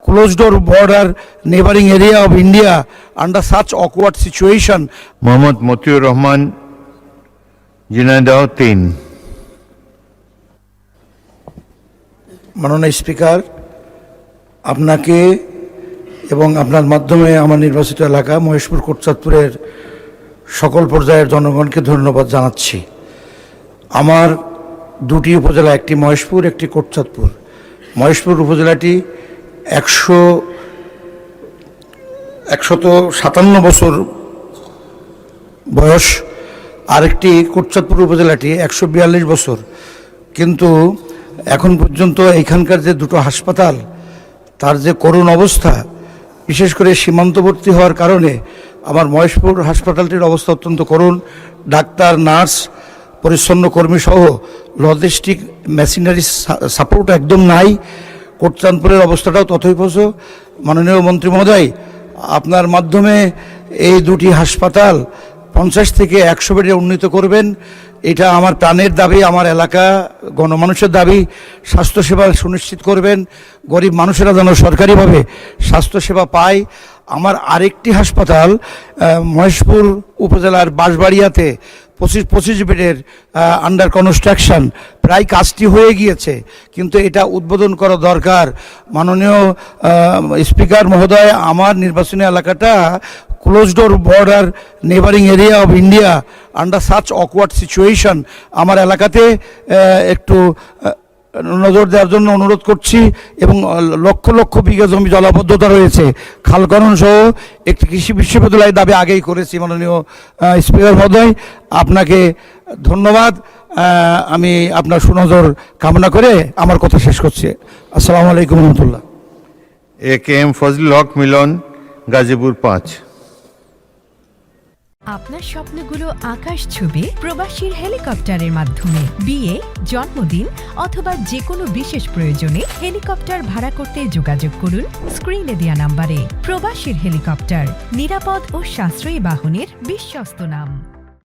closed door border neighboring area of India under such awkward situation. Mohammad Motiur Rahman, Jhenaidah 3। মাননীয় speaker, আপনাকে এবং আপনার মাধ্যমে আমার নির্বাচিত এলাকা মহেশপুর কোটচাঁদপুরের সকল পর্যায়ের জনগণকে ধন্যবাদ জানাচ্ছি। আমার দুটি উপজেলা, একটি মহেশপুর, একটি কোটচাঁদপুর। মহেশপুর উপজেলাটি 157 বছর বয়স, আরেকটি কোটচাঁদপুর উপজেলাটি 142 বছর। কিন্তু এখন পর্যন্ত এখানকার যে দুটো হাসপাতাল, তার যে করুণ অবস্থা, বিশেষ করে সীমান্তবর্তী হওয়ার কারণে আমার মহেশপুর হাসপাতালটির অবস্থা অত্যন্ত করুণ। ডাক্তার, নার্স, পরিচ্ছন্ন কর্মী সহ লজিস্টিক মেশিনারি সাপোর্ট একদম নাই। কোটচাঁদপুরের অবস্থাটাও তথৈবচ। মাননীয় মন্ত্রী মহোদয়, আপনার মাধ্যমে এই দুটি হাসপাতাল 50 থেকে 100 বেডে উন্নীত করবেন। এটা আমার প্রাণের দাবি, আমার এলাকা গণমানুষের দাবি। স্বাস্থ্যসেবা সুনিশ্চিত করবেন, গরিব মানুষেরা যেন সরকারিভাবে স্বাস্থ্যসেবা পায়। আমার আরেকটি হাসপাতাল মহেশপুর উপজেলার বাঁশবাড়িয়াতে 25 বেডের আন্ডার কনস্ট্রাকশন, প্রায় কাজটি হয়ে গিয়েছে, কিন্তু এটা উদ্বোধন করা দরকার। মাননীয় স্পিকার মহোদয়, আমার নির্বাচনী এলাকাটা closed door border neighboring area of India under such awkward situation, আমার এলাকাতে একটু নজর দেওয়ার জন্য অনুরোধ করছি। এবং লক্ষ লক্ষ বিঘা জমি জলাবদ্ধতা রয়েছে, খালখনন সহ একটি কৃষি বিশ্ববিদ্যালয়ের দাবি আগেই করেছি। মাননীয় স্পিকার মহোদয়, আপনাকে ধন্যবাদ। আমি আপনার সুনজর কামনা করে আমার কথা শেষ করছি। আসসালামু আলাইকুম রহমতুল্লাহ। এ.কে.এম. ফজলুল হক মিলন, গাজীপুর 5। আপনার স্বপ্নগুলো আকাশ ছবি প্রবাসীর হেলিকপ্টারের মাধ্যমে বিয়ে, জন্মদিন অথবা যে কোনো বিশেষ প্রয়োজনে হেলিকপ্টার ভাড়া করতে যোগাযোগ করুন স্ক্রিনে দেয়া নাম্বারে। প্রবাসীর হেলিকপ্টার, নিরাপদ ও সাশ্রয়ী বাহনের বিশ্বস্ত নাম।